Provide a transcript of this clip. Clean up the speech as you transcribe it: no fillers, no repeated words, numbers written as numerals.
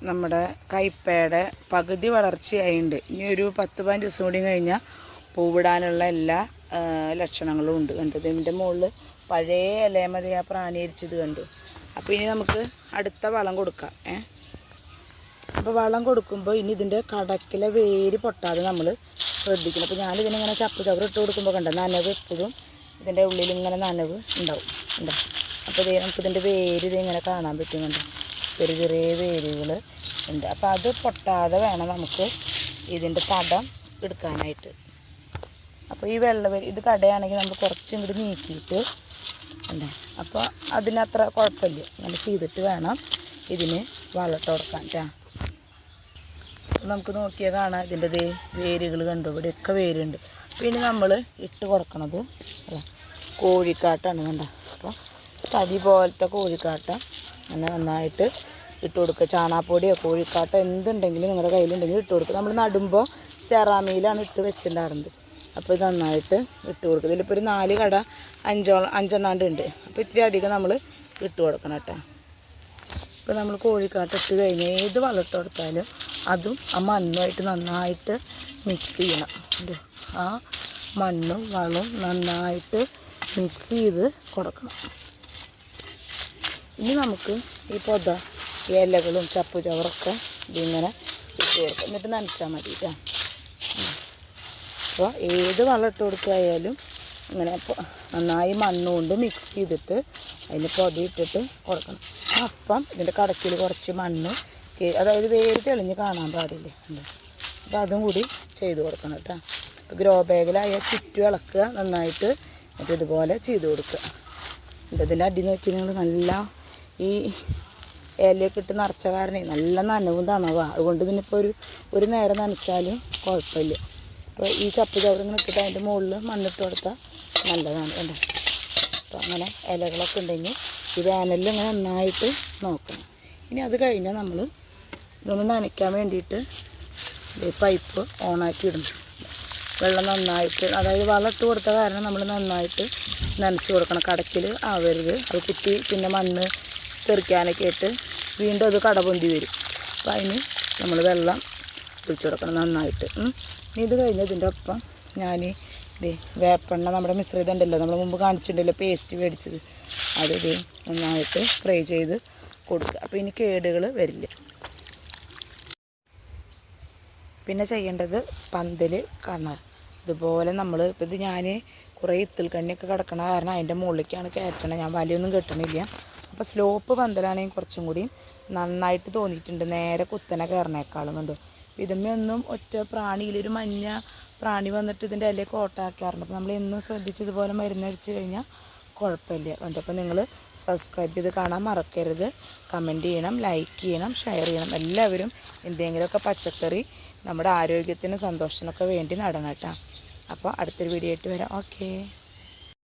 നമ്മുടെ കൈപ്പയുടെ പകുതി വളർച്ചയായിട്ടുണ്ട്. ഇനി ഒരു 10-15 ദിവസം കൂടി കഴിഞ്ഞാൽ പൂവിടാനുള്ള എല്ലാ ലക്ഷണങ്ങളും ഉണ്ട്. കണ്ടത് ഇതിൻ്റെ മുകളിൽ പഴയ ഇലയമതി ആ പ്രാണിയരിച്ചത് കണ്ടു. അപ്പോൾ ഇനി നമുക്ക് അടുത്ത വളം കൊടുക്കാം. അപ്പോൾ വളം കൊടുക്കുമ്പോൾ ഇനി ഇതിൻ്റെ കടക്കിലെ വേര് പൊട്ടാതെ നമ്മൾ ശ്രദ്ധിക്കണം. അപ്പോൾ ഞാനിതിനിങ്ങനെ ചപ്പ് ചവറ് ഇട്ട് കൊടുക്കുമ്പോൾ കണ്ട നനവ് എപ്പോഴും ഇതിൻ്റെ ഉള്ളിൽ ഇങ്ങനെ നനവ് ഉണ്ടാവും. അപ്പോൾ നമുക്കിതിൻ്റെ വേര് ഇതിങ്ങനെ കാണാൻ പറ്റുന്നുണ്ട്. ചെറിയ ചെറിയ വേരുകൾ ഉണ്ട്. അപ്പോൾ അത് പൊട്ടാതെ വേണം നമുക്ക് ഇതിൻ്റെ തടം എടുക്കാനായിട്ട്. അപ്പോൾ ഈ ഇത് കടയാണെങ്കിൽ നമ്മൾ കുറച്ചും കൂടി നീക്കിയിട്ട് ഉണ്ട്. അപ്പോൾ അതിനത്ര കുഴപ്പമില്ല. അങ്ങനെ ചെയ്തിട്ട് വേണം ഇതിന് വളമിട്ട് കൊടുക്കാൻ കേട്ടോ. നമുക്ക് നോക്കിയാൽ കാണാം ഇതിൻ്റെ വേരുകൾ കണ്ടു. ഇവിടെയൊക്കെ വേരുണ്ട്. പിന്നെ നമ്മൾ ഇട്ട് കൊടുക്കണത് കോഴിക്കാട്ടാണ് കണ്ട. അപ്പോൾ തടി പോലത്തെ കോഴിക്കാട്ട അങ്ങനെ നന്നായിട്ട് ഇട്ട് കൊടുക്കുക. ചാണാപ്പൊടിയോ കോഴിക്കാട്ടോ എന്തുണ്ടെങ്കിലും നിങ്ങളുടെ കയ്യിലുണ്ടെങ്കിൽ ഇട്ട് കൊടുക്കുക. നമ്മൾ നടുമ്പോൾ സ്റ്റെറാമയിലാണ് ഇട്ട് വെച്ചിട്ടുണ്ടായിരുന്നത്. അപ്പോൾ ഇത് നന്നായിട്ട് ഇട്ട് കൊടുക്കുക. ഇതിലിപ്പോൾ ഒരു 4 കട 5 ഉണ്ട്. അപ്പോൾ ഇത്തിരി അധികം നമ്മൾ ഇട്ട് കൊടുക്കണം കേട്ടോ. ഇപ്പോൾ നമ്മൾ കോഴിക്കാട്ട് ഇട്ട് കഴിഞ്ഞ് ഏത് വളം ഇട്ട് കൊടുത്താലും അതും ആ മണ്ണുമായിട്ട് നന്നായിട്ട് മിക്സ് ചെയ്യണം. ആ മണ്ണും വളവും നന്നായിട്ട് മിക്സ് ചെയ്ത് കൊടുക്കണം. ഇനി നമുക്ക് ഈ ഇലകളും ചപ്പ് ചവറൊക്കെ ഇതിങ്ങനെ ഇട്ട് കൊടുക്കാം. എന്നിട്ട് നനച്ചാൽ മതി കേട്ടോ. അപ്പോൾ ഏത് വളം ഇട്ട് കൊടുക്കുകയായാലും അങ്ങനെ നന്നായി മണ്ണുകൊണ്ട് മിക്സ് ചെയ്തിട്ട് അതിന് പൊതിയിട്ടിട്ട് കൊടുക്കണം. അപ്പം ഇതിൻ്റെ കടക്കിൽ കുറച്ച് മണ്ണ് അതായത് വേര് തെളിഞ്ഞ് കാണാൻ പാടില്ല. അപ്പോൾ അതും കൂടി ചെയ്ത് കൊടുക്കണം കേട്ടോ. ഇപ്പോൾ ഗ്രോ ബാഗിലായ ചുറ്റും ഇളക്കുക നന്നായിട്ട്. എന്നിട്ട് ഇതുപോലെ ചെയ്ത് കൊടുക്കുക. ഇതിൻ്റെ അടി നോക്കി നിങ്ങൾ നല്ല ഈ ഇലയൊക്കെ ഇട്ട് നിറച്ച കാരണം നല്ല നനവും തണവാണ്. അതുകൊണ്ട് ഇതിനിപ്പോൾ ഒരു നേരം നനച്ചാലും കുഴപ്പമില്ല. അപ്പോൾ ഈ ചപ്പ് ചവറിങ്ങനെ ഇട്ടിട്ട് അതിൻ്റെ മുകളിൽ മണ്ണിട്ട് കൊടുത്താൽ നല്ലതാണ് കേട്ടോ. അപ്പോൾ അങ്ങനെ ഇലകളൊക്കെ ഉണ്ടെങ്കിൽ ഈ വേനലിൽ ഇങ്ങനെ നന്നായിട്ട് നോക്കണം. ഇനി അത് കഴിഞ്ഞാൽ നമ്മൾ ഇതൊന്ന് നനയ്ക്കാൻ വേണ്ടിയിട്ട് പൈപ്പ് ഓണാക്കി ഇടണം. വെള്ളം നന്നായിട്ട് അതായത് വളം ഇട്ട് കൊടുത്ത കാരണം നമ്മൾ നന്നായിട്ട് നനച്ച് കൊടുക്കണം. കടക്കിൽ ആവരുത്. അത് കുത്തി പിന്നെ മണ്ണ് തെറിക്കാനൊക്കെ ഇട്ട് വീണ്ടും അത് കടപൊന്തി വരും. അപ്പോൾ അതിന് നമ്മൾ വെള്ളം ഒഴിച്ചു കൊടുക്കണം നന്നായിട്ട്. ഇനി ഇത് കഴിഞ്ഞ് ഇതിൻ്റെ ഒപ്പം ഞാൻ വേപ്പെണ്ണ നമ്മുടെ മിശ്രിതം ഉണ്ടല്ലോ, നമ്മൾ മുമ്പ് കാണിച്ചിട്ടുണ്ടല്ലോ പേസ്റ്റ് മേടിച്ചത്, അത് നന്നായിട്ട് ഫ്രൈ ചെയ്ത് കൊടുക്കുക. അപ്പോൾ ഇനി കേടുകൾ വരില്ല. പിന്നെ ചെയ്യേണ്ടത് പന്തൽ കാണുക. ഇതുപോലെ നമ്മൾ ഇപ്പോൾ ഇത് ഞാൻ കുറേ ഇത്തിൾ കണ്ണിയൊക്കെ കിടക്കണ കാരണം അതിൻ്റെ മുകളിലേക്കാണ് കയറ്റണത്. ഞാൻ വലയൊന്നും കെട്ടണില്ല. അപ്പോൾ സ്ലോപ്പ് പന്തലാണെങ്കിൽ കുറച്ചും കൂടി നന്നായിട്ട് തോന്നിയിട്ടുണ്ട്. നേരെ കുത്തനെ കയറണേക്കാളും കണ്ടു. ഇതുമ്മയൊന്നും ഒറ്റ പ്രാണിയിലൊരു മഞ്ഞ പ്രാണി വന്നിട്ട് ഇതിൻ്റെ ഇലയൊക്കെ ഓട്ടാക്കാറുണ്ട്. അപ്പോൾ നമ്മൾ എന്നും ശ്രദ്ധിച്ച് ഇതുപോലെ മരുന്നടിച്ച് കഴിഞ്ഞാൽ കുഴപ്പമില്ല. കണ്ടു. അപ്പോൾ നിങ്ങൾ സബ്സ്ക്രൈബ് ചെയ്ത് കാണാൻ മറക്കരുത്. കമൻറ്റ് ചെയ്യണം, ലൈക്ക് ചെയ്യണം, ഷെയർ ചെയ്യണം. എല്ലാവരും എന്തെങ്കിലുമൊക്കെ പച്ചക്കറി നമ്മുടെ ആരോഗ്യത്തിനും സന്തോഷത്തിനൊക്കെ വേണ്ടി നടണം കേട്ടോ. അപ്പോൾ അടുത്തൊരു വീഡിയോ ആയിട്ട് വരാം. ഓക്കേ.